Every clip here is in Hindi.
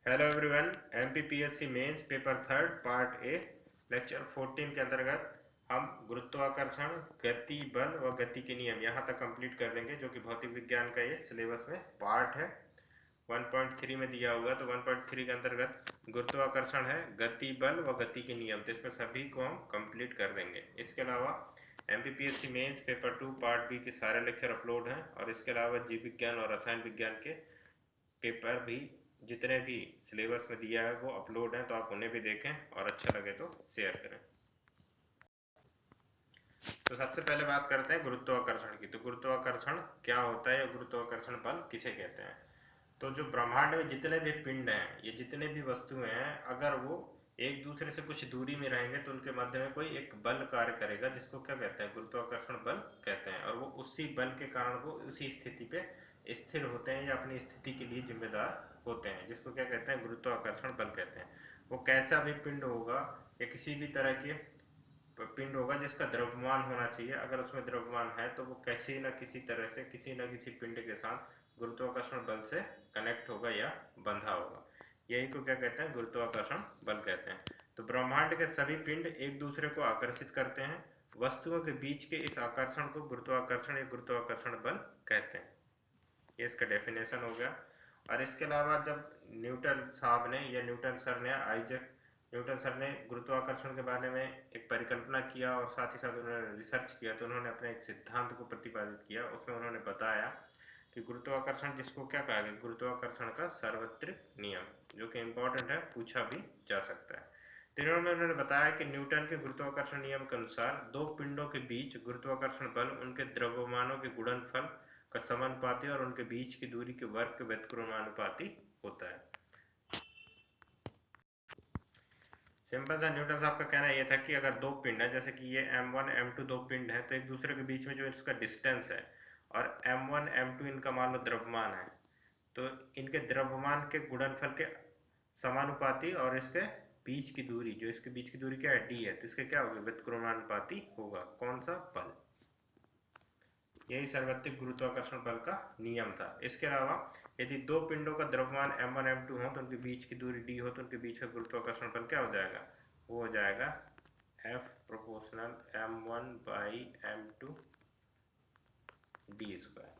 Hello everyone. MPPSC mains paper third part A lecture 14 के अंतर्गत हम गुरुत्वाकर्षण, गति, बल व गति के नियम यहाँ तक कंप्लीट कर देंगे, जो कि भौतिक विज्ञान का ये सिलेबस में पार्ट है। 1.3 में दिया होगा, तो 1.3 के अंतर्गत गुरुत्वाकर्षण है, गति, बल व गति के नियम, तो इसमें सभी को हम कंप्लीट कर देंगे। इसके अलावा MPPSC mains paper 2 part B के सारे लेक्चर अपलोड हैं, और इसके अलावा जीव विज्ञान और रसायन विज्ञान के पेपर भी जितने भी सिलेबस में दिया है वो अपलोड हैं, तो आप उन्हें भी देखें और अच्छा लगे तो शेयर करें। तो सबसे पहले बात करते हैं गुरुत्वाकर्षण की। तो गुरुत्वाकर्षण क्या होता है या गुरुत्वाकर्षण बल किसे कहते हैं? तो जो ब्रह्मांड में जितने भी पिंड हैं, ये जितने भी वस्तुएं हैं, अगर वो एक दूसरे से कुछ दूरी में रहेंगे तो उनके मध्य में कोई एक बल कार्य करेगा, जिसको क्या कहते हैं? गुरुत्वाकर्षण बल कहते हैं। और वो उसी बल के कारण वो उसी स्थिति पे स्थिर होते हैं या अपनी स्थिति के लिए जिम्मेदार होते हैं, जिसको क्या कहते हैं? गुरुत्वाकर्षण बल कहते हैं। वो कैसा भी पिंड होगा या किसी भी तरह के पिंड होगा जिसका द्रव्यमान होना चाहिए, अगर उसमें द्रव्यमान है तो वो किसी न किसी तरह से किसी न किसी पिंड के साथ गुरुत्वाकर्षण बल से कनेक्ट होगा या बंधा होगा। यही को क्या कहते हैं? गुरुत्वाकर्षण बल कहते हैं। तो ब्रह्मांड के सभी पिंड एक दूसरे को आकर्षित करते हैं। वस्तुओं के बीच के इस आकर्षण को गुरुत्वाकर्षण या गुरुत्वाकर्षण बल कहते हैं। ये इसका डेफिनेशन हो गया। और इसके अलावा जब न्यूटन साहब ने या न्यूटन सर ने आइजैक न्यूटन सर ने गुरुत्वाकर्षण के बारे में एक परिकल्पना किया और साथ ही साथ उन्होंने रिसर्च किया, तो उन्होंने अपने एक सिद्धांत को प्रतिपादित किया। उसमें उन्होंने बताया कि गुरुत्वाकर्षण, जिसको क्या कहा गया? गुरुत्वाकर्षण का सार्वत्रिक नियम, जो कि इम्पोर्टेंट है, पूछा भी जा सकता है। तो उन्होंने बताया कि न्यूटन के गुरुत्वाकर्षण नियम के अनुसार दो पिंडों के बीच गुरुत्वाकर्षण बल उनके द्रव्यमानों के गुणनफल का समानुपाती और उनके बीच की दूरी के वर्ग के व्युत्क्रमानुपाती होता है। सिंपल सा न्यूटन साहब का कहना यह था कि अगर दो पिंड है, जैसे कि ये m1 m2 दो पिंड है, तो एक दूसरे के बीच में जो इसका डिस्टेंस है और m1 m2 इनका मान लो द्रव्यमान है, तो इनके द्रव्यमान के गुणनफल के समानुपाती और इसके बीच की दूरी, जो इसके बीच की दूरी क्या है? d है, तो इसके क्या होगा? व्युत्क्रमानुपाती होगा। कौन सा? बल। यही सार्वत्रिक गुरुत्वाकर्षण बल का नियम था। इसके अलावा यदि दो पिंडों का द्रव्यमान m1 m2 हो तो उनके बीच की दूरी d हो, तो उनके बीच का गुरुत्वाकर्षण बल क्या हो जाएगा? वो हो जाएगा F proportional m1 by m2 d square.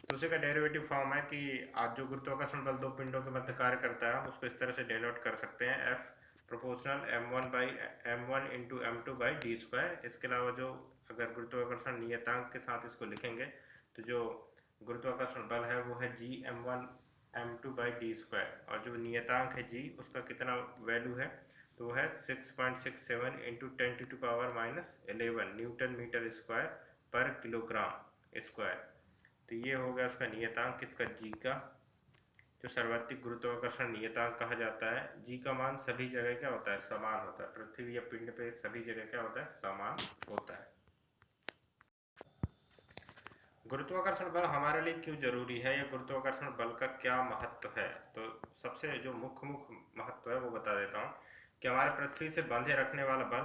तो उसी का डेरिवेटिव फॉर्म है कि आज जो गुरुत्वाकर्षण बल दो पिंडों के मध्य कार्य करता है, हम उसको इस तरह से डिनोट कर सकते हैं, F proportional m1 by m1 into m2 by D square. इसके अलावा जो अगर गुरुत्वाकर्षण नियतांक के साथ इसको लिखेंगे, तो जो गुरुत्वाकर्षण बल है वो है g m1 m2 by D square, और जो नियतांक है g, उसका कितना वैल्यू है? तो वो है 6.67 इंटू 10⁻⁻11 न्यूटन मीटर स्क्वायर पर किलोग्राम स्क्वायर। तो ये हो गया उसका नियतांक, किसका? जी का, जो सार्वत्रिक गुरुत्वाकर्षण नियतांक कहा जाता है। जी का मान सभी जगह क्या होता है? समान होता है। पृथ्वी या पिंड पे सभी जगह क्या होता है? समान होता है। गुरुत्वाकर्षण बल हमारे लिए क्यों जरूरी है या गुरुत्वाकर्षण बल का क्या महत्व है? तो सबसे जो मुख्य महत्व है वो बता देता हूँ कि हमारे पृथ्वी से बांधे रखने वाला बल,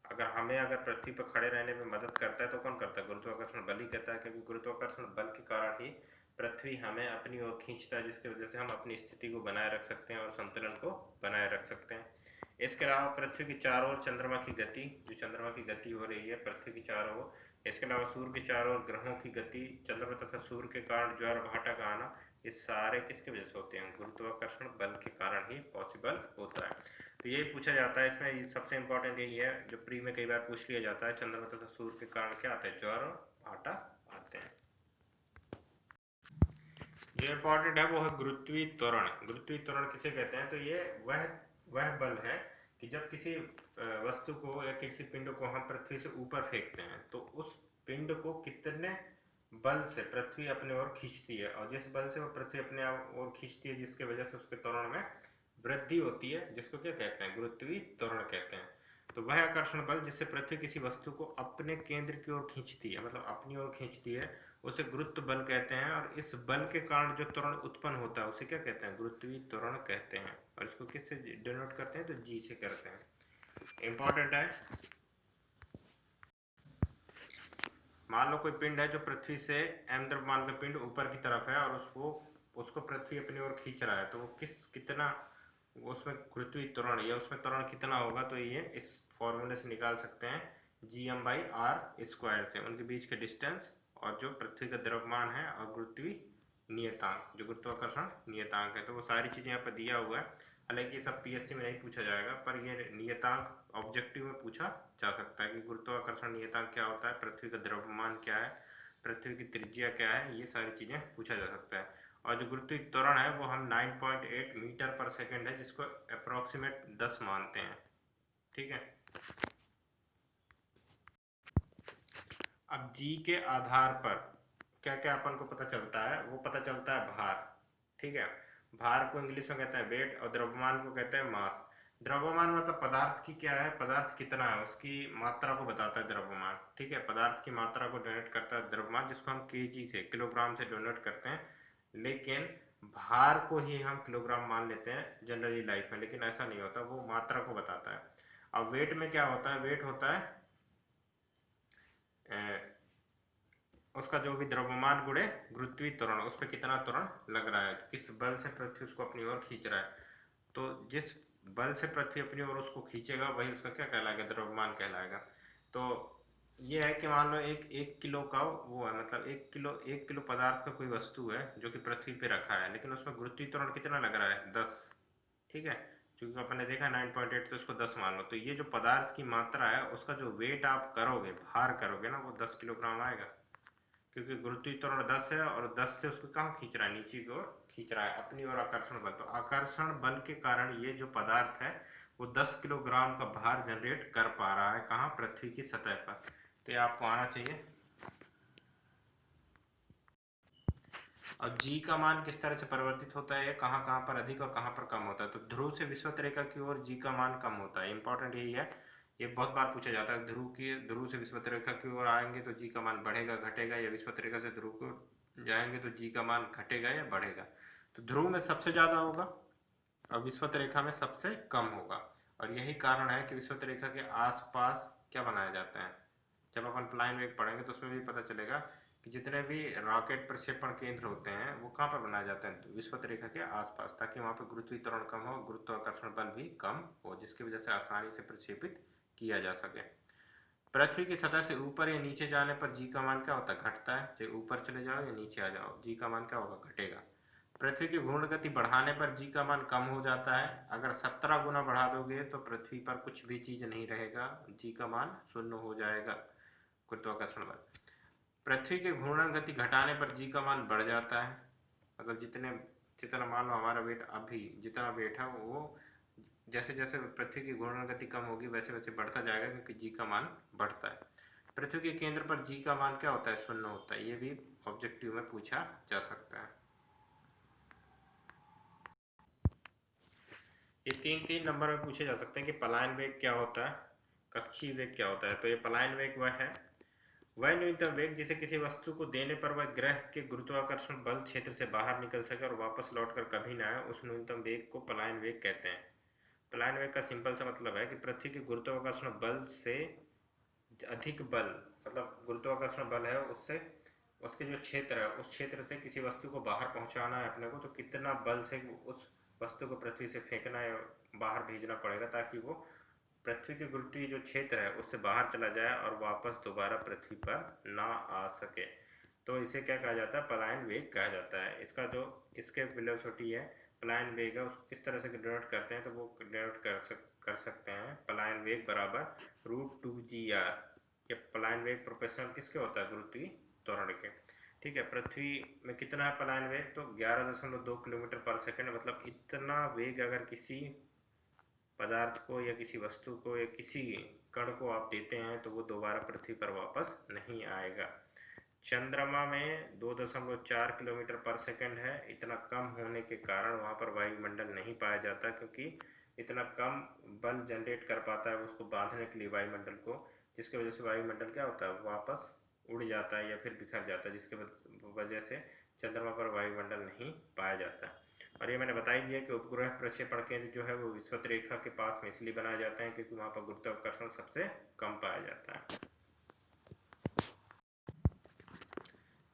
अगर पृथ्वी पर खड़े रहने में मदद करता है तो कौन करता है? गुरुत्वाकर्षण बल ही करता है, क्योंकि गुरुत्वाकर्षण बल के कारण ही पृथ्वी हमें अपनी ओर खींचता है, जिसकी वजह से हम अपनी स्थिति को बनाए रख सकते हैं और संतुलन को बनाए रख सकते हैं। इसके अलावा पृथ्वी के चारों ओर चंद्रमा की गति, जो चंद्रमा की गति हो रही है पृथ्वी की चारों ओर, इसके अलावा सूर्य के चारों ओर ग्रहों की गति, चंद्रमा तथा सूर्य के कारण ज्वार भाटा का आना, ये सारे किसके वजह से होते हैं? गुरुत्वाकर्षण बल के कारण ही पॉसिबल होता है। तो यही पूछा जाता है इसमें, सबसे इंपॉर्टेंट यही है जो प्री में कई बार पूछ लिया जाता है, चंद्रमा तथा सूर्य के कारण क्या आता है? ज्वार और भाटा आते हैं। जो इम्पोर्टेंट है वो है गुरुत्वीय त्वरण। गुरुत्वीय त्वरण किसे कहते हैं? तो ये वह बल है कि जब किसी वस्तु को या किसी पिंड को हम पृथ्वी से ऊपर फेंकते हैं, तो उस पिंड को कितने बल से पृथ्वी अपने ओर खींचती है, और जिस बल से वो पृथ्वी अपने ओर खींचती है, जिसकी वजह से उसके त्वरण में वृद्धि होती है, जिसको क्या कहते हैं? गुरुत्वीय त्वरण कहते हैं। तो वह आकर्षण बल जिससे पृथ्वी किसी वस्तु को अपने केंद्र की ओर खींचती है, मतलब अपनी ओर खींचती है, उसे गुरुत्व बल कहते हैं। और इस बल के कारण जो त्वरण उत्पन्न होता है उसे क्या कहते हैं? गुरुत्वीय त्वरण कहते हैं। और इसको किससे डिनोट करते हैं? तो जी से करते हैं। इंपॉर्टेंट है। मान लो कोई पिंड है जो पृथ्वी से m द्रव्यमान का पिंड ऊपर की तरफ है और उसको उसको पृथ्वी अपनी ओर खींच रहा है, तो वो कितना उसमें पृथ्वी त्वरण या उसमें त्वरण कितना होगा, तो ये इस फॉर्मूले से निकाल सकते हैं, GM/r² से, उनके बीच के डिस्टेंस और जो पृथ्वी का द्रव्यमान है और पृथ्वी नियतांक, जो गुरुत्वाकर्षण नियतांक है। तो वो सारी चीज़ें यहाँ पर दिया हुआ है। हालांकि सब पीएससी में नहीं पूछा जाएगा, पर ये नियतांक ऑब्जेक्टिव में पूछा जा सकता है कि गुरुत्वाकर्षण नियतांक क्या होता है, पृथ्वी का द्रव्यमान क्या है, पृथ्वी की त्रिज्या क्या है, ये सारी चीज़ें पूछा जा सकता है। और जो गुरुत्वीय त्वरण है वो हम 9.8 मीटर पर सेकेंड है, जिसको अप्रोक्सीमेट 10 मानते हैं। ठीक है। अब जी के आधार पर क्या क्या अपन को पता चलता है, वो पता चलता है भार। ठीक है। भार को इंग्लिश में कहते हैं वेट और द्रव्यमान को कहते हैं मास। द्रव्यमान मतलब पदार्थ की क्या है, पदार्थ कितना है उसकी मात्रा को बताता है द्रव्यमान। ठीक है। पदार्थ की मात्रा को डिनोट करता है द्रव्यमान, जिसको हम केजी से, किलोग्राम से डिनोट करते हैं। लेकिन भार को ही हम किलोग्राम मान लेते हैं जनरली लाइफ में, लेकिन ऐसा नहीं होता, वो मात्रा को बताता है। अब वेट में क्या होता है, वेट होता है उसका जो भी द्रव्यमान गुणे गुरुत्वीय त्वरण, उस पर कितना त्वरण लग रहा है, किस बल से पृथ्वी उसको अपनी ओर खींच रहा है। तो जिस बल से पृथ्वी अपनी ओर उसको खींचेगा वही उसका क्या कहलाएगा, द्रव्यमान कहलाएगा। तो ये है कि मान लो एक 1 किलो का वो है, मतलब 1 किलो पदार्थ का कोई वस्तु है जो कि पृथ्वी पे रखा है, लेकिन उसमें गुरुत्वीय त्वरण कितना लग रहा है, 10। ठीक है। क्योंकि अपन ने देखा 9.8, तो उसको 10 मान लो। तो ये जो पदार्थ की मात्रा है उसका जो वेट आप करोगे, भार करोगे ना, वो 10 किलोग्राम आएगा। क्योंकि गुरुत्वीय त्वरण 10 है और 10 से उसको कहाँ खींच रहा है, नीचे की ओर खींच रहा है अपनी ओर, आकर्षण बल। तो आकर्षण बल के कारण ये जो पदार्थ है वो 10 किलोग्राम का भार जनरेट कर पा रहा है, कहाँ, पृथ्वी की सतह पर। तो ये आपको आना चाहिए। और जी का मान किस तरह से परिवर्तित होता है, कहाँ कहाँ पर अधिक और कहाँ पर कम होता है। तो ध्रुव से विषुवत रेखा की ओर जी का मान कम होता है, इंपॉर्टेंट यही है। ये बहुत बार पूछा जाता है, ध्रुव से विषुवत रेखा की ओर आएंगे तो जी का मान बढ़ेगा घटेगा, या विषुवत रेखा से ध्रुव को जाएंगे तो जी का मान घटेगा या बढ़ेगा। तो ध्रुव में सबसे ज़्यादा होगा और विषुवत रेखा में सबसे कम होगा। और यही कारण है कि विषुवत रेखा के आसपास क्या बनाए जाते हैं। जब अपन प्लान वेग पढ़ेंगे तो उसमें भी पता चलेगा कि जितने भी रॉकेट प्रक्षेपण केंद्र होते हैं वो कहाँ पर बनाए जाते हैं, विषुवत रेखा के आसपास, ताकि वहाँ पर गुरुत्वीय त्वरण कम हो, गुरुत्वाकर्षण बल भी कम हो, जिसकी वजह से आसानी से प्रक्षेपित किया जा सके। पृथ्वी की सतह से ऊपर या नीचे जाने पर जी का मान क्या होता है, घटता है। चाहे ऊपर चले जाओ या नीचे आ जाओ, जी का मान क्या होगा, घटेगा। पृथ्वी की घूर्ण गति बढ़ाने पर जी का मान कम हो जाता है। अगर 17 गुना बढ़ा दोगे तो पृथ्वी पर कुछ भी चीज नहीं रहेगा, जी का मान शून्य हो जाएगा, गुरुत्वाकर्षण बल। पृथ्वी के घूर्णन गति घटाने पर जी का मान बढ़ जाता है। मतलब जितना मान लो हमारा वेट, अभी जितना वेट है वो जैसे जैसे पृथ्वी की घूर्णन गति कम होगी वैसे वैसे बढ़ता जाएगा, क्योंकि जी का मान बढ़ता है। पृथ्वी के केंद्र पर जी का मान क्या होता है, शून्य होता है। ये भी ऑब्जेक्टिव में पूछा जा सकता है। ये तीन तीन नंबर में पूछे जा सकते हैं कि पलायन वेग क्या होता है, कक्षीय वेग क्या होता है। तो ये पलायन वेग वह है, वह न्यूनतम वेग जिसे किसी वस्तु को देने पर वह ग्रह के गुरुत्वाकर्षण बल क्षेत्र से बाहर निकल सके और वापस लौटकर कभी न आए, उस न्यूनतम वेग को पलायन वेग कहते हैं। पलायन वेग का सिंपल सा मतलब है कि पृथ्वी के गुरुत्वाकर्षण बल से अधिक बल, मतलब गुरुत्वाकर्षण बल है उससे उसके जो क्षेत्र है उस क्षेत्र से किसी वस्तु को बाहर पहुंचाना है अपने को, तो कितना बल से उस वस्तु को पृथ्वी से फेंकना है, बाहर भेजना पड़ेगा, ताकि वो पृथ्वी के गुरुत्वीय जो क्षेत्र है उससे बाहर चला जाए और वापस दोबारा पृथ्वी पर ना आ सके। तो इसे क्या कहा जाता है, पलायन वेग कहा जाता है। इसका जो इसके वेलोसिटी है, पलायन वेग है, उसको किस तरह से डिनोट करते हैं, तो वो डिनोट कर सकते हैं, पलायन वेग बराबर √2 g r। ये पलायन वेग प्रोपोर्शनल किसके होता है, गुरुत्वीय त्वरण के। ठीक है। पृथ्वी में कितना है पलायन वेग, तो 11.2 किलोमीटर पर सेकंड। मतलब इतना वेग अगर किसी पदार्थ को या किसी वस्तु को या किसी कण को आप देते हैं तो वो दोबारा पृथ्वी पर वापस नहीं आएगा। चंद्रमा में 2.4 किलोमीटर पर सेकंड है। इतना कम होने के कारण वहाँ पर वायुमंडल नहीं पाया जाता, क्योंकि इतना कम बल जनरेट कर पाता है उसको बांधने के लिए वायुमंडल को, जिसकी वजह से वायुमंडल क्या होता है, वापस उड़ जाता है या फिर बिखर जाता है, जिसके वजह से चंद्रमा पर वायुमंडल नहीं पाया जाता। और ये मैंने बता ही दिया कि उपग्रह प्रक्षेपण केंद्र जो है वो विषुवत रेखा के पास में इसलिए बनाए जाते हैं क्योंकि वहाँ पर गुरुत्वाकर्षण सबसे कम पाया जाता है।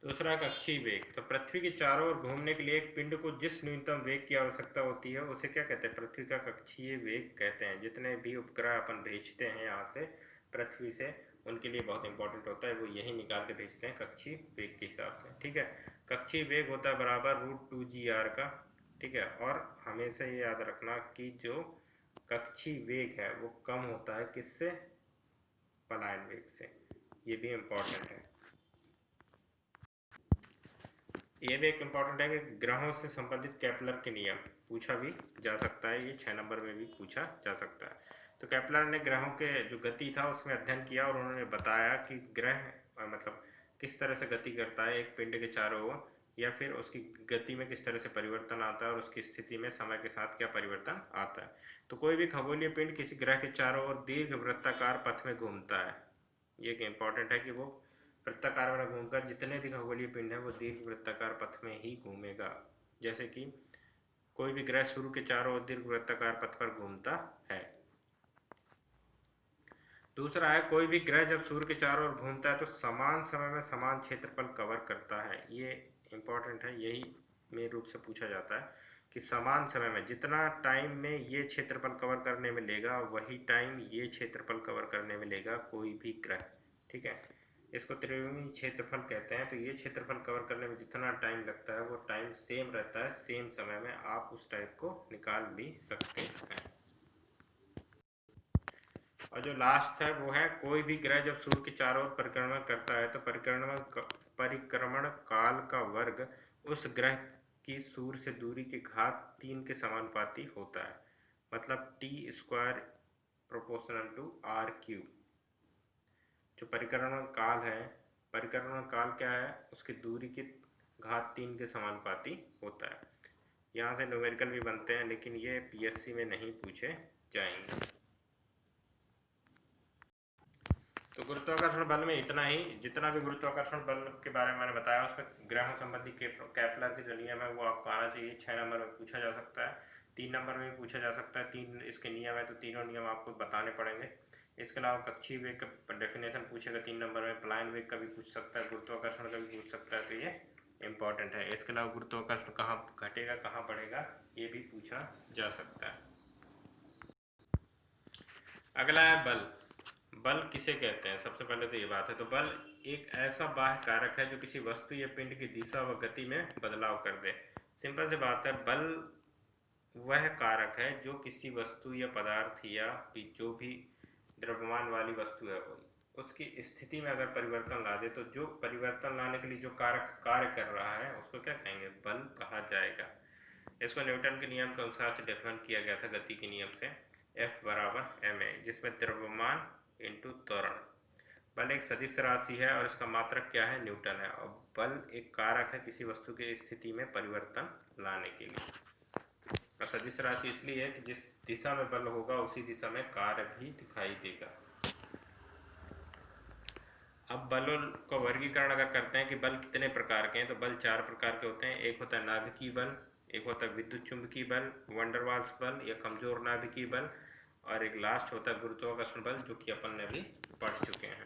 दूसरा कक्षीय वेग, तो पृथ्वी के चारों ओर घूमने के लिए एक पिंड को जिस न्यूनतम वेग की आवश्यकता होती है उसे क्या कहते हैं? पृथ्वी का कक्षीय वेग कहते हैं। जितने भी उपग्रह अपन भेजते हैं यहाँ से पृथ्वी से, उनके लिए बहुत इंपॉर्टेंट होता है, वो यही निकाल के भेजते हैं कक्षीय वेग के हिसाब से। ठीक है, कक्षीय वेग होता है बराबर √2 g का। ठीक है, और हमेशा ये याद रखना कि जो कक्षीय वेग है वो कम होता है किससे? पलायन वेग से। ये भी इम्पोर्टेंट है। ये भी एक इम्पॉर्टेंट है कि ग्रहों से संबंधित केपलर के नियम पूछा भी जा सकता है। ये 6 नंबर में भी पूछा जा सकता है। तो केपलर ने ग्रहों के जो गति था उसमें अध्ययन किया और उन्होंने बताया कि ग्रह मतलब किस तरह से गति करता है एक पिंड के चारों ओर, या फिर उसकी गति में किस तरह से परिवर्तन आता है और उसकी स्थिति में समय के साथ क्या परिवर्तन आता है। तो कोई भी खगोलीय पिंड किसी ग्रह के चारों ओर दीर्घ वृत्ताकार पथ में घूमता है। ये एक इम्पॉर्टेंट है कि वो वृत्ताकार में घूमकर, जितने भी खगोलीय पिंड है वो दीर्घ वृत्ताकार पथ में ही घूमेगा। जैसे कि कोई भी ग्रह सूर्य के चारों ओर दीर्घ वृत्ताकार पथ पर घूमता है। दूसरा है, कोई भी ग्रह जब सूर्य के चारों ओर घूमता है तो समान समय में समान क्षेत्रफल कवर करता है। ये इंपॉर्टेंट है, यही मेन रूप से पूछा जाता है कि समान समय में जितना टाइम में ये क्षेत्रफल कवर करने में लेगा वही टाइम ये क्षेत्रफल कवर करने में लेगा कोई भी ग्रह। ठीक है, इसको त्रिविमीय क्षेत्रफल कहते हैं। तो ये क्षेत्रफल कवर करने में जितना टाइम लगता है वो टाइम सेम रहता है, सेम समय में आप उस टाइप को निकाल भी सकते हैं। और जो लास्ट है वो है, कोई भी ग्रह जब सूर्य के चारों ओर परिक्रमण करता है तो परिक्रमण काल का वर्ग उस ग्रह की सूर्य से दूरी के घात 3 के समानुपाती होता है। मतलब t² प्रोपोर्शनल टू r³। जो परिक्रमण काल है, परिक्रमण काल क्या है? उसकी दूरी के घात 3 के समानुपाती होता है। यहाँ से न्यूमेरिकल भी बनते हैं लेकिन ये पीएससी में नहीं पूछे जाएंगे। तो गुरुत्वाकर्षण बल में इतना ही। जितना भी गुरुत्वाकर्षण बल के बारे में मैंने बताया उसमें ग्रहों संबंधी के केपलर के जो नियम है वो आपको आना चाहिए। 6 नंबर में पूछा जा सकता है, 3 नंबर में भी पूछा जा सकता है। 3 इसके नियम है तो तीनों नियम आपको बताने पड़ेंगे। इसके अलावा कक्षीय वेग का डेफिनेशन पूछेगा 3 नंबर में, पलायन वेग का भी पूछ सकता है, गुरुत्वाकर्षण का भी पूछ सकता है। तो ये इंपॉर्टेंट है। इसके अलावा गुरुत्वाकर्षण कहाँ घटेगा कहाँ बढ़ेगा ये भी पूछा जा सकता है। अगला है बल। बल किसे कहते हैं? सबसे पहले तो ये बात है, तो बल एक ऐसा बाह्य कारक है जो किसी वस्तु या पिंड की दिशा व गति में बदलाव कर दे। सिंपल सी बात है, बल वह कारक है जो किसी वस्तु या पदार्थ या जो भी द्रव्यमान वाली वस्तु है उसकी स्थिति में अगर परिवर्तन ला दे, तो जो परिवर्तन लाने के लिए जो कारक कार्य कर रहा है उसको क्या कहेंगे? बल कहा जाएगा। इसको न्यूटन के नियम के अनुसार से डिफाइन किया गया था, गति के नियम से, F बराबर ma, जिसमें द्रव्यमान इंटू त्वरण। बल एक सदिश राशि है और इसका मात्रक क्या है? न्यूटन है। और बल एक कारक है किसी वस्तु के स्थिति में परिवर्तन लाने के लिए। और सदिश राशि इसलिए है कि जिस दिशा में बल होगा उसी दिशा में कार्य भी दिखाई देगा। अब बलों का वर्गीकरण अगर करते हैं कि बल कितने प्रकार के हैं, तो बल 4 प्रकार के होते हैं। एक होता है नाभिकीय बल, एक होता है विद्युत चुंबकीय बल, वंडरवाल्स बल या कमजोर नाभिकीय बल, और एक लास्ट होता है गुरुत्वाकर्षण बल, जो कि अपन ने अभी पढ़ चुके हैं।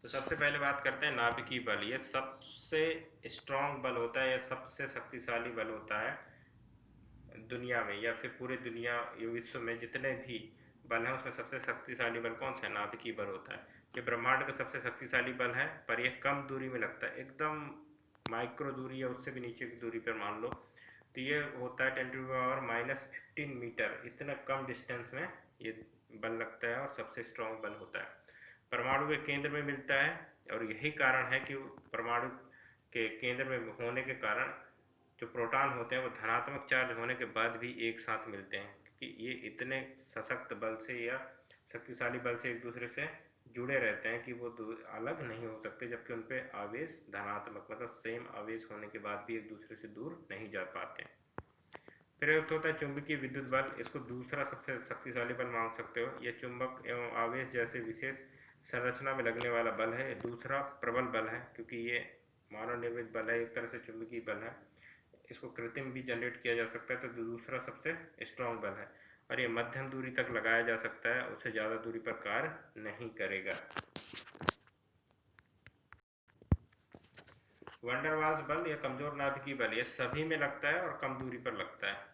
तो सबसे पहले बात करते हैं नाभिकीय बल। ये सबसे स्ट्रॉन्ग बल होता है या सबसे शक्तिशाली बल होता है दुनिया में, या फिर पूरे दुनिया विश्व में जितने भी बल है उसमें सबसे शक्तिशाली बल कौन सा है? नाभिकीय बल होता है। ये ब्रह्मांड का सबसे शक्तिशाली बल है, पर यह कम दूरी में लगता है, एकदम माइक्रो दूरी या उससे भी नीचे की दूरी पर मान लो। तो ये होता है 10⁻⁻15 मीटर, इतना कम डिस्टेंस में ये बल लगता है और सबसे स्ट्रॉन्ग बल होता है। परमाणु के केंद्र में मिलता है और यही कारण है कि परमाणु के केंद्र में होने के कारण जो प्रोटॉन होते हैं वो धनात्मक चार्ज होने के बाद भी एक साथ मिलते हैं, क्योंकि ये इतने सशक्त बल से या शक्तिशाली बल से एक दूसरे से जुड़े रहते हैं कि वो अलग नहीं हो सकते, जबकि उन पर आवेश धनात्मक मतलब सेम आवेश होने के बाद भी एक दूसरे से दूर नहीं जा पाते। फिर एक होता है चुंबकीय विद्युत बल। इसको दूसरा सबसे शक्तिशाली बल मान सकते हो। यह चुंबक एवं आवेश जैसे विशेष संरचना में लगने वाला बल है। दूसरा प्रबल बल है क्योंकि ये मानव निर्मित बल है, एक तरह से चुंबकीय बल है। इसको कृत्रिम भी जनरेट किया जा सकता है, तो दूसरा सबसे स्ट्रॉन्ग बल है। और ये मध्यम दूरी तक लगाया जा सकता है, उससे ज़्यादा दूरी पर कार्य नहीं करेगा। वंडरवाल्स बल या कमजोर नाभिकीय बल ये सभी में लगता है और कम दूरी पर लगता है।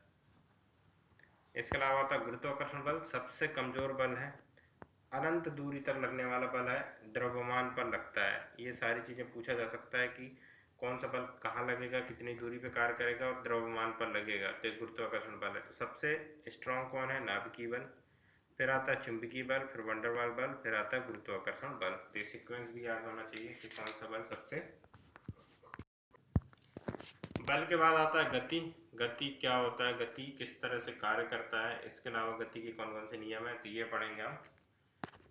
इसके अलावा होता है गुरुत्वाकर्षण बल, सबसे कमजोर बल है, अनंत दूरी तक लगने वाला बल है, द्रव्यमान पर लगता है। ये सारी चीजें पूछा जा सकता है कि कौन सा बल कहाँ लगेगा, कितनी दूरी पे कार्य करेगा और द्रव्यमान पर लगेगा, तो गुरुत्वाकर्षण बल है। तो सबसे स्ट्रांग कौन है? नाभिकीय बल, फिर आता है चुंबकीय बल, फिर वंडरवाल बल, फिर आता है गुरुत्वाकर्षण बल। तो ये सीक्वेंस भी याद होना चाहिए कि कौन सा बल सबसे। बल के बाद आता है गति। गति क्या होता है, गति किस तरह से कार्य करता है, इसके अलावा गति के कौन कौन से नियम है, तो ये पढ़ेंगे हम।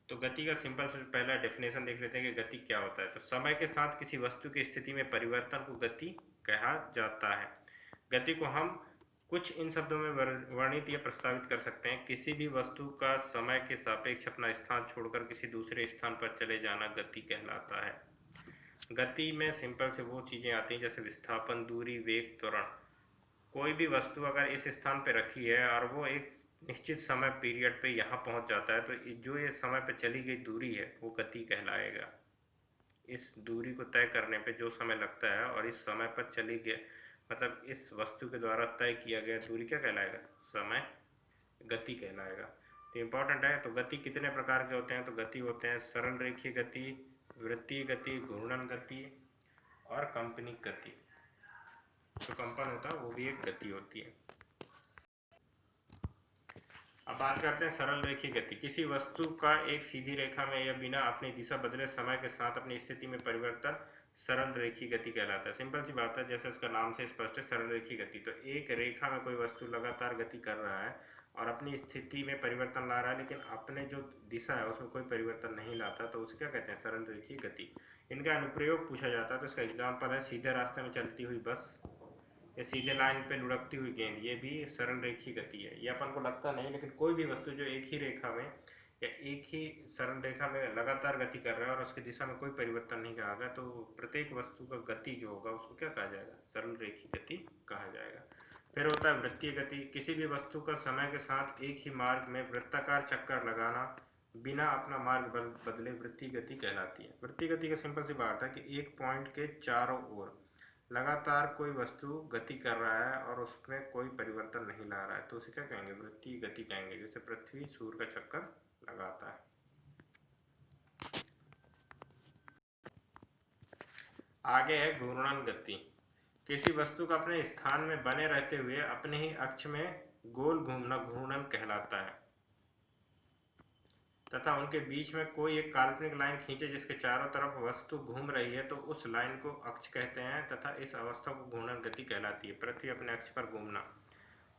तो गति का सिंपल से पहला डेफिनेशन देख लेते हैं कि गति क्या होता है। तो समय के साथ किसी वस्तु की स्थिति में परिवर्तन को गति कहा जाता है। गति को हम कुछ इन शब्दों में वर्णित या प्रस्तावित कर सकते हैं। किसी भी वस्तु का समय के सापेक्ष अपना स्थान छोड़कर किसी दूसरे स्थान पर चले जाना गति कहलाता है। गति में सिंपल से वो चीज़ें आती हैं जैसे विस्थापन, दूरी, वेग, त्वरण। कोई भी वस्तु अगर इस स्थान पे रखी है और वो एक निश्चित समय पीरियड पे यहाँ पहुँच जाता है, तो जो ये समय पे चली गई दूरी है वो गति कहलाएगा। इस दूरी को तय करने पे जो समय लगता है और इस समय पर चली गई, मतलब इस वस्तु के द्वारा तय किया गया दूरी क्या कहलाएगा? समय, गति कहलाएगा। तो इम्पोर्टेंट है। तो गति कितने प्रकार के होते हैं? तो गति होते हैं सरल रेखीय गति, वृत्तीय गति, घूर्णन गति और कंपनिक गति। जो कंपन होता है वो भी एक गति होती है। अब बात करते हैं सरल रेखीय गति। किसी वस्तु का एक सीधी रेखा में या बिना अपनी दिशा बदले समय के साथ अपनी स्थिति में परिवर्तन सरल रेखीय गति कहलाता है। सिंपल सी बात है, जैसे उसका नाम से स्पष्ट है, सरल रेखीय गति। तो एक रेखा में कोई वस्तु लगातार गति कर रहा है और अपनी स्थिति में परिवर्तन ला रहा है, लेकिन अपने जो दिशा है उसमें कोई परिवर्तन नहीं लाता, तो उसे क्या कहते हैं? सरल रेखीय गति। इनका अनुप्रयोग पूछा जाता है, तो इसका एग्जाम्पल है सीधे रास्ते में चलती हुई बस या सीधे लाइन पे लुढ़कती हुई गेंद। ये भी सरल रेखीय गति है। ये अपन को लगता नहीं, लेकिन कोई भी वस्तु जो एक ही रेखा में या एक ही सरल रेखा में लगातार गति कर रहा है और उसकी दिशा में कोई परिवर्तन नहीं कहा, तो प्रत्येक वस्तु का गति जो होगा उसको क्या कहा जाएगा? सरल रेखीय गति कहा जाएगा। फिर होता है वृत्तीय गति। किसी भी वस्तु का समय के साथ एक ही मार्ग में वृत्ताकार चक्कर लगाना बिना अपना मार्ग बदले वृत्तीय गति कहलाती है। वृत्तीय गति का सिंपल सी बात है कि एक पॉइंट के चारों ओर लगातार कोई वस्तु गति कर रहा है और उसमें कोई परिवर्तन नहीं ला रहा है, तो उसे क्या कहेंगे? वृत्तीय गति कहेंगे। जैसे पृथ्वी सूर्य का चक्कर लगाता है। आगे है घूर्णन गति। किसी वस्तु का अपने स्थान में बने रहते हुए अपने ही अक्ष में गोल घूमना घूर्णन कहलाता है, तथा उनके बीच में कोई एक काल्पनिक लाइन खींचे जिसके चारों तरफ वस्तु घूम रही है, तो उस लाइन को अक्ष कहते हैं तथा इस अवस्था को घूर्णन गति कहलाती है। पृथ्वी अपने अक्ष पर घूमना।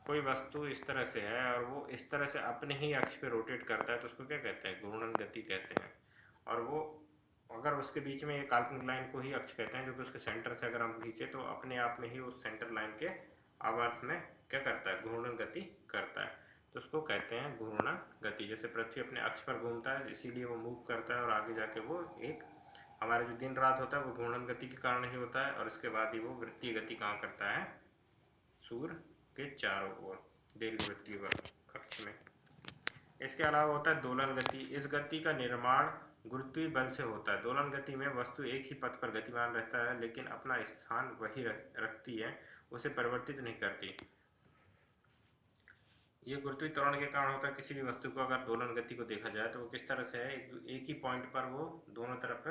कोई वस्तु इस तरह से है और वो इस तरह से अपने ही अक्ष पे रोटेट करता है, तो उसको क्या कहते हैं? घूर्णन गति कहते हैं। और वो अगर उसके बीच में एक काल्पनिक लाइन को ही अक्ष कहते हैं, जो कि उसके सेंटर से अगर हम खींचे तो अपने आप में ही उस सेंटर लाइन के आवर्त में क्या करता है? घूर्णन गति करता है, तो उसको कहते हैं घूर्णन गति। जैसे पृथ्वी अपने अक्ष पर घूमता है, इसीलिए वो मूव करता है और आगे जाके वो एक हमारे जो दिन रात होता है वो घूर्णन गति के कारण ही होता है, और इसके बाद ही वो वृत्तीय गति कहाँ करता है? सूर्य के चारों ओर दीर्घवृत्तीय कक्ष में। इसके अलावा होता है दोलन गति। इस गति का निर्माण गुरुत्वीय बल से होता है। दोलन गति में वस्तु एक ही पथ पर गतिमान रहता है, लेकिन अपना स्थान वही रखती है, उसे परिवर्तित नहीं करती। ये गुरुत्वीय त्वरण के कारण होता है। किसी भी वस्तु को अगर दोलन गति को देखा जाए तो वो किस तरह से है? एक ही पॉइंट पर वो दोनों तरफ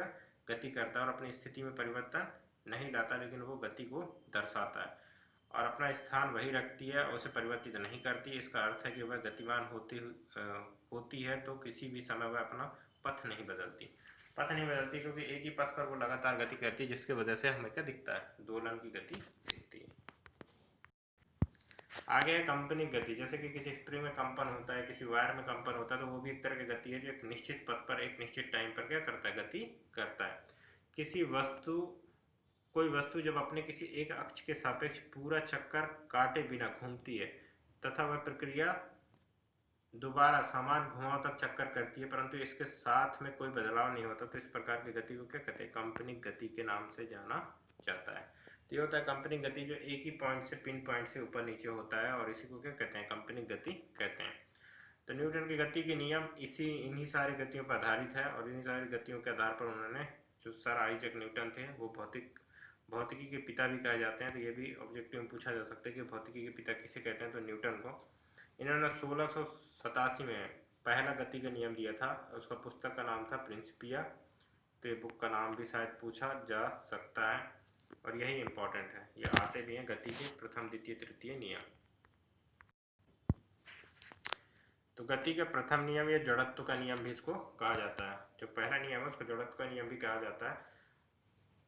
गति करता है और अपनी स्थिति में परिवर्तन नहीं लाता, लेकिन वो गति को दर्शाता है और अपना स्थान वही रखती है और उसे परिवर्तित नहीं करती। इसका अर्थ है कि वह गतिमान होती है तो किसी भी समय वह अपना पथ नहीं बदलती। पथ नहीं बदलती क्योंकि एक ही पथ पर वो लगातार गति करती है, जिसकी वजह से हमें क्या दिखता है? दोलन की गति दिखती है। आगे है कंपनिक गति। जैसे कि किसी स्प्रिंग में कंपन होता है, किसी वायर में कंपन होता है, तो वो भी एक तरह की गति है जो एक निश्चित पथ पर एक निश्चित टाइम पर क्या करता है? गति करता है। कोई वस्तु जब अपने किसी एक अक्ष के सापेक्ष पूरा चक्कर काटे बिना घूमती है तथा वह प्रक्रिया दोबारा समान घुमाव तक चक्कर करती है, परंतु इसके साथ में कोई बदलाव नहीं होता, तो इस प्रकार की गति को क्या कहते हैं? कंपनिक गति के नाम से जाना जाता है। तो ये होता है कंपनिक गति, जो एक ही पॉइंट से पिन पॉइंट से ऊपर नीचे होता है, और इसी को क्या कहते हैं? कंपनिक गति कहते हैं। तो न्यूटन की गति के नियम इन्हीं सारी गतियों पर आधारित है, और इन्हीं सारी गतियों के आधार पर उन्होंने, जो सर आइजैक न्यूटन थे, वो भौतिक भौतिकी के पिता भी कहे जाते हैं, तो ये भी ऑब्जेक्टिव में पूछा जा सकता है कि भौतिकी के पिता किसे कहते हैं, तो न्यूटन को। इन्होंने 1687 में पहला गति का नियम दिया था, उसका पुस्तक का नाम था प्रिंसिपिया, तो ये बुक का नाम भी शायद पूछा जा सकता है, और यही इम्पोर्टेंट है, ये आते भी हैं गति के प्रथम द्वितीय तृतीय नियम। तो गति का प्रथम नियम या जड़त्व का नियम भी इसको कहा जाता है, जो पहला नियम है उसको जड़त्व का नियम भी कहा जाता है।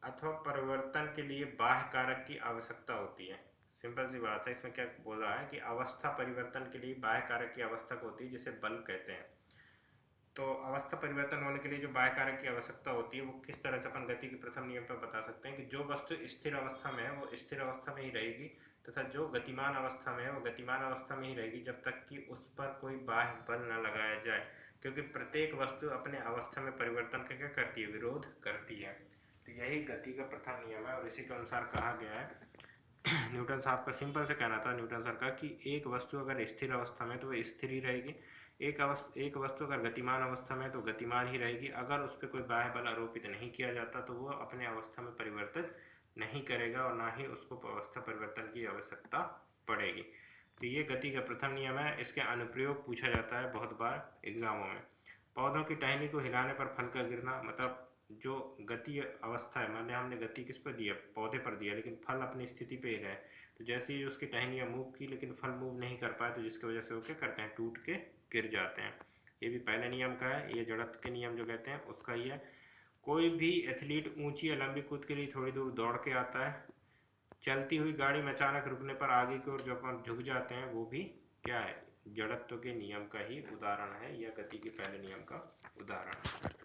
अथवा परिवर्तन के लिए बाह्य कारक की आवश्यकता होती है। सिंपल सी बात है, इसमें क्या बोल रहा है कि अवस्था परिवर्तन के लिए बाह्य कारक की आवश्यकता होती है, जिसे बल कहते हैं। तो अवस्था परिवर्तन होने के लिए जो बाह्य कारक की आवश्यकता होती है, वो किस तरह से अपन गति के प्रथम नियम पर बता सकते हैं कि जो वस्तु स्थिर अवस्था में है वो स्थिर अवस्था में ही रहेगी, तथा जो गतिमान अवस्था में है वो गतिमान अवस्था में ही रहेगी, जब तक कि उस पर कोई बाह्य बल न लगाया जाए, क्योंकि प्रत्येक वस्तु अपने अवस्था में परिवर्तन का क्या करती है, विरोध करती है। तो यही गति का प्रथम नियम है, और इसी के अनुसार कहा गया है। न्यूटन साहब का सिंपल से कहना था, न्यूटन सर का, कि एक वस्तु अगर स्थिर अवस्था में तो वो स्थिर ही रहेगी, एक वस्तु अगर गतिमान अवस्था में तो गतिमान ही रहेगी, अगर उस पर कोई बाह्य बल आरोपित नहीं किया जाता तो वो अपने अवस्था में परिवर्तित नहीं करेगा, और ना ही उसको अवस्था परिवर्तन की आवश्यकता पड़ेगी। तो ये गति का प्रथम नियम है, इसके अनुप्रयोग पूछा जाता है बहुत बार एग्जामों में। पौधों की टहनी को हिलाने पर फल का गिरना, मतलब जो गति अवस्था है, माने हमने गति किस पर दिया, पौधे पर दिया, लेकिन फल अपनी स्थिति पे ही रहे, तो जैसे ही उसकी टहनियाँ मूव की लेकिन फल मूव नहीं कर पाए, तो जिसकी वजह से वो क्या करते हैं, टूट के गिर जाते हैं। ये भी पहले नियम का है, ये जड़त्व के नियम जो कहते हैं उसका ही है। कोई भी एथलीट ऊंची या लंबी कूद के लिए थोड़ी दूर दौड़ के आता है, चलती हुई गाड़ी में अचानक रुकने पर आगे की ओर जब हम झुक जाते हैं, वो भी क्या है, जड़त्व के नियम का ही उदाहरण है, या गति के पहले नियम का उदाहरण है।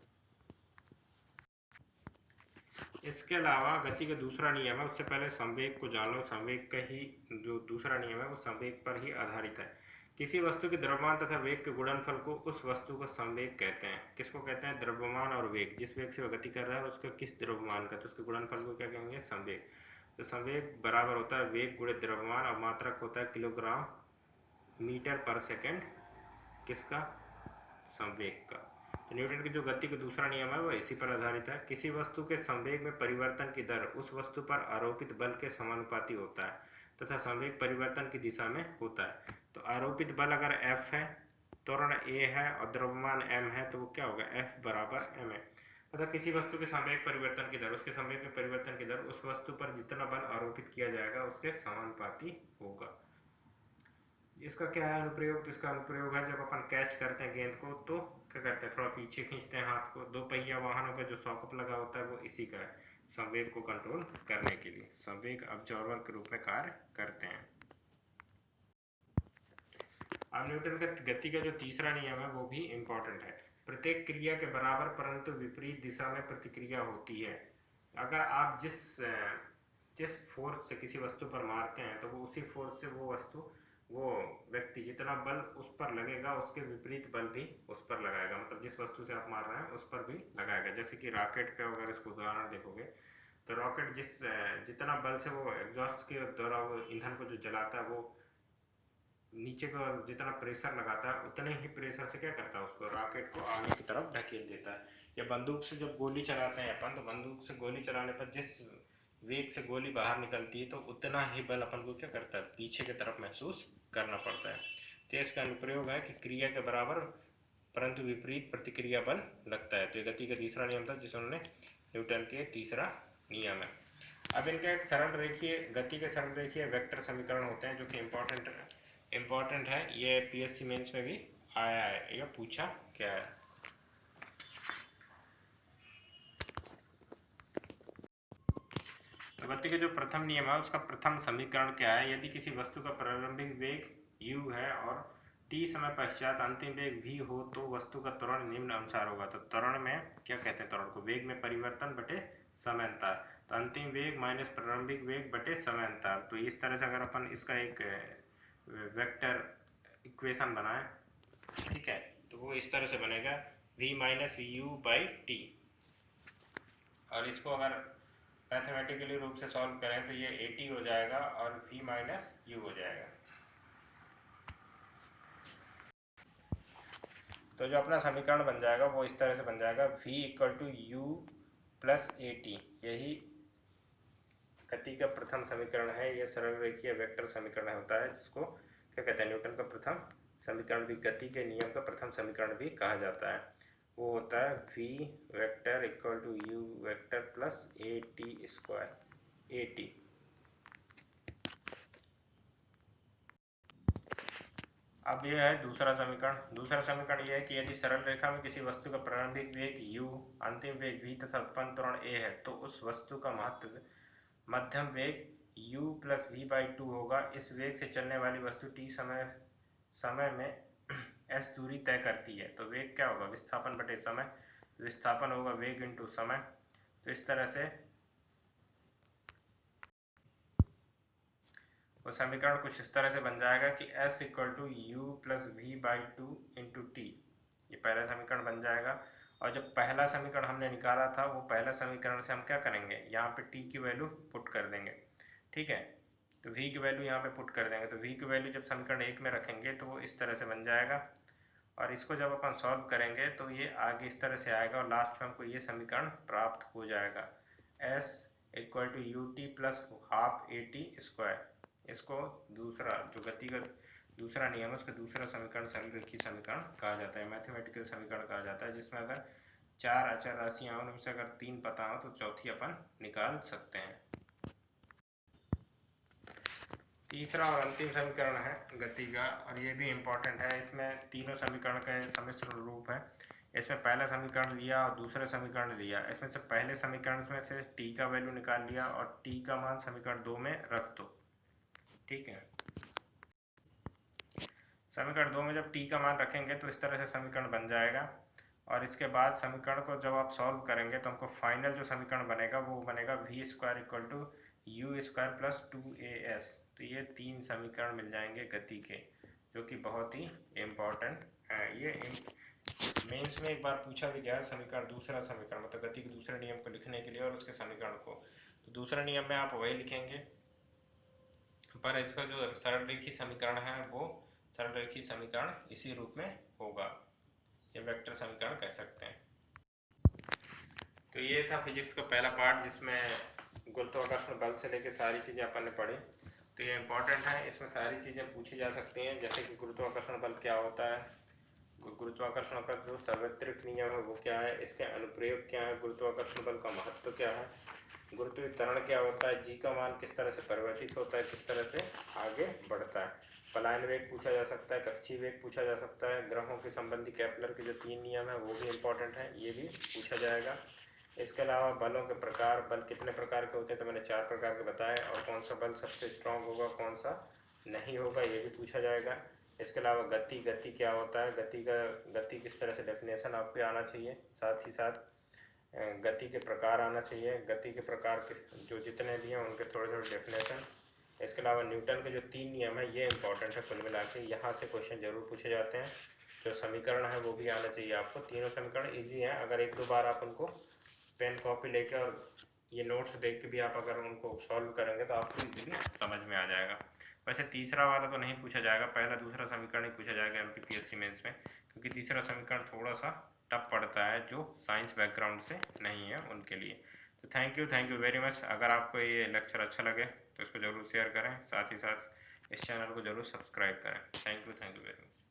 इसके अलावा गति का दूसरा नियम है, उससे पहले संवेग को जान लो। संवेग का ही जो दूसरा नियम है वो संवेग पर ही आधारित है। किसी वस्तु के द्रव्यमान तथा वेग के गुणनफल को उस वस्तु का संवेग कहते हैं। किसको कहते हैं, द्रव्यमान और वेग, जिस वेग से वह गति कर रहा है उसका किस द्रव्यमान का, तो उसके गुणनफल को क्या कहेंगे, संवेग। तो संवेग बराबर होता है वेग गुणित द्रव्यमान, और मात्रक होता है किलोग्राम मीटर पर सेकेंड, किसका, संवेग का। तो न्यूटन की जो गति का दूसरा नियम है वो इसी पर आधारित है। किसी वस्तु के संवेग में परिवर्तन की दर उस वस्तु पर आरोपित बल के समानुपाती होता है, तथा संवेग परिवर्तन की दिशा में होता है। तो आरोपित बल अगर F है, त्वरण A है और द्रव्यमान m है, तो वो क्या होगा, F बराबर m है। तथा किसी वस्तु के संवेग परिवर्तन की दर, उसके संवेग में परिवर्तन की दर उस वस्तु पर जितना बल आरोपित किया जाएगा उसके समानुपाती होगा। इसका क्या है अनुप्रयोग, तो इसका अनुप्रयोग है जब अपन कैच करते हैं गेंद को, तो क्या करते हैं, थोड़ा पीछे खींचते हैं हाथ को। दो पहिया वाहनों पर जो सॉकअप लगा होता है वो इसी का है, संवेग को कंट्रोल करने के लिए। संवेग ऑब्जर्वर के रूप में कार्य करते हैं। अब न्यूटन का गति का जो तीसरा नियम है वो भी इम्पोर्टेंट है। प्रत्येक क्रिया के बराबर परंतु विपरीत दिशा में प्रतिक्रिया होती है। अगर आप जिस फोर्स से किसी वस्तु पर मारते हैं, तो वो उसी फोर्स से वो व्यक्ति जितना बल उस पर लगेगा, उसके विपरीत बल भी उस पर लगाएगा, मतलब जिस वस्तु से आप मार रहे हैं उस पर भी लगाएगा। जैसे कि रॉकेट का अगर इसको उदाहरण देखोगे, तो रॉकेट जितना बल से वो एग्जॉस्ट के द्वारा वो ईंधन को जो जलाता है, वो नीचे को जितना प्रेशर लगाता है उतने ही प्रेशर से क्या करता है, उसको रॉकेट को आगे की तरफ ढकेल देता है। या बंदूक से जब गोली चलाते हैं अपन, तो बंदूक से गोली चलाने पर जिस वेग से गोली बाहर निकलती है, तो उतना ही बल अपन को क्या करता है, पीछे की तरफ महसूस करना पड़ता है। तो इसका अनुप्रयोग है कि क्रिया के बराबर परंतु विपरीत प्रतिक्रिया बल लगता है। तो ये गति का तीसरा नियम था जिसे उन्होंने न्यूटन के तीसरा नियम है। अब इनका एक सरल रेखीय, गति के सरल रेखीय वेक्टर समीकरण होते हैं, जो कि इम्पोर्टेंट है। ये पीएससी मेंस में भी आया है या पूछा क्या है। तो गति के जो प्रथम नियम है उसका प्रथम समीकरण क्या है, यदि किसी वस्तु का प्रारंभिक वेग u है और t समय पश्चात अंतिम वेग v हो, तो वस्तु का त्वरण निम्न अनुसार होगा। तो त्वरण में क्या कहते हैं, त्वरण को वेग में परिवर्तन बटे समय अंतर, तो अंतिम वेग माइनस प्रारंभिक वेग बटे समय अंतर। तो इस तरह से अगर अपन इसका एक वेक्टर इक्वेशन बनाएं, ठीक है, तो वो इस तरह से बनेगा v minus you by T, और इसको अगर मैथमेटिकली रूप से सॉल्व करें तो ये 80 हो जाएगा और v माइनस यू हो जाएगा। तो जो अपना समीकरण बन जाएगा वो इस तरह से बन जाएगा, v equal to u plus 80, यही गति का प्रथम समीकरण है, यह सरल रेखीय वेक्टर समीकरण होता है, जिसको क्या कहते हैं, न्यूटन का प्रथम समीकरण भी, गति के नियम का प्रथम समीकरण भी कहा जाता है। वो होता है v vector equal to u vector plus a t square, a t. अब यह है दूसरा समीकरण। दूसरा समीकरण यह है कि यदि सरल रेखा में किसी वस्तु का प्रारंभिक वेग u, अंतिम वेग v तथा उत्पन्न त्वरण a है, तो उस वस्तु का मध्यम वेग u प्लस v बाई 2 होगा। इस वेग से चलने वाली वस्तु t समय में s दूरी तय करती है, तो वेग क्या होगा, विस्थापन बटे समय। विस्थापन होगा वेग इंटू समय। तो इस तरह से वो समीकरण कुछ इस तरह से बन जाएगा कि s equal to u plus v by 2 into t, ये पहला समीकरण बन जाएगा। और जब पहला समीकरण हमने निकाला था, वो पहला समीकरण से हम क्या करेंगे, यहाँ पे t की वैल्यू पुट कर देंगे, ठीक है। तो v की वैल्यू यहाँ पे पुट कर देंगे, तो v की वैल्यू जब समीकरण 1 में रखेंगे तो वो इस तरह से बन जाएगा। और इसको जब अपन सॉल्व करेंगे तो ये आगे इस तरह से आएगा और लास्ट में हमको ये समीकरण प्राप्त हो जाएगा, s equal to u t plus half a t square. इसको दूसरा जो गति का दूसरा नियम है, उसका दूसरा समीकरण सरलरेखीय समीकरण कहा जाता है, मैथमेटिकल समीकरण कहा जाता है, जिसमें अगर 4 अचर राशियाँ हों, उनमें से अगर 3 पता हो तो चौथी अपन निकाल सकते हैं। तीसरा और अंतिम समीकरण है गति का, और ये भी इम्पोर्टेंट है। इसमें तीनों समीकरण का सम्मिश्र रूप है। इसमें पहला समीकरण लिया और दूसरा समीकरण लिया। इसमें से पहले समीकरण में से t का वैल्यू निकाल लिया और t का मान समीकरण 2 में रख दो, ठीक है। समीकरण 2 में जब t का मान रखेंगे तो इस तरह से समीकरण बन जाएगा। और इसके बाद समीकरण को जब आप सॉल्व करेंगे तो हमको फाइनल जो समीकरण बनेगा वो बनेगा v square equal to u square plus 2as। तो ये 3 समीकरण मिल जाएंगे गति के, जो कि बहुत ही इम्पोर्टेंट है। ये मेंस में एक बार पूछा भी गया समीकरण, दूसरा समीकरण मतलब गति के दूसरे नियम को लिखने के लिए और उसके समीकरण को। तो दूसरे नियम में आप वही लिखेंगे, पर इसका जो सरल रेखीय समीकरण है वो सरल रेखीय समीकरण इसी रूप में होगा, ये वेक्टर समीकरण कह सकते हैं। तो ये था फिजिक्स का पहला पार्ट, जिसमें गुरुत्वाकर्षण बल से लेकर सारी चीज़ें अपन ने पढ़ी। तो ये इम्पोर्टेंट है, इसमें सारी चीज़ें पूछी जा सकती हैं, जैसे कि गुरुत्वाकर्षण बल क्या होता है, गुरुत्वाकर्षण का जो सार्वत्रिक नियम है वो क्या है, इसके अनुप्रयोग क्या है, गुरुत्वाकर्षण बल का महत्व क्या है, गुरुत्वीय त्वरण क्या होता है, जी का मान किस तरह से परिवर्तित होता है, किस तरह से आगे बढ़ता है, पलायन वेग पूछा जा सकता है, कक्षीय वेग पूछा जा सकता है, ग्रहों के संबंधी केपलर के जो 3 नियम है वो भी इम्पोर्टेंट है, ये भी पूछा जाएगा। इसके अलावा बलों के प्रकार, बल कितने प्रकार के होते हैं, तो मैंने 4 प्रकार के बताए, और कौन सा बल सबसे स्ट्रांग होगा, कौन सा नहीं होगा, ये भी पूछा जाएगा। इसके अलावा गति क्या होता है, गति किस तरह से डेफिनेशन आप पे आना चाहिए, साथ ही साथ गति के प्रकार आना चाहिए, गति के प्रकार के जो जितने भी हैं उनके थोड़े थोड़े डेफिनेशन। इसके अलावा न्यूटन के जो 3 नियम है ये इंपॉर्टेंट है, कुल मिला के यहाँ से क्वेश्चन जरूर पूछे जाते हैं। जो समीकरण है वो भी आना चाहिए आपको, तीनों समीकरण ईजी हैं, अगर 1-2 बार आप उनको पेन कॉपी लेके और ये नोट्स देख के भी आप अगर उनको सॉल्व करेंगे तो आपको इजीली समझ में आ जाएगा। वैसे तीसरा वाला तो नहीं पूछा जाएगा, पहला दूसरा समीकरण ही पूछा जाएगा MPPSC मेंस में, क्योंकि तीसरा समीकरण थोड़ा सा टफ पड़ता है जो साइंस बैकग्राउंड से नहीं है उनके लिए। तो थैंक यू वेरी मच। अगर आपको ये लेक्चर अच्छा लगे तो इसको ज़रूर शेयर करें, साथ ही साथ इस चैनल को ज़रूर सब्सक्राइब करें। Thank you very much.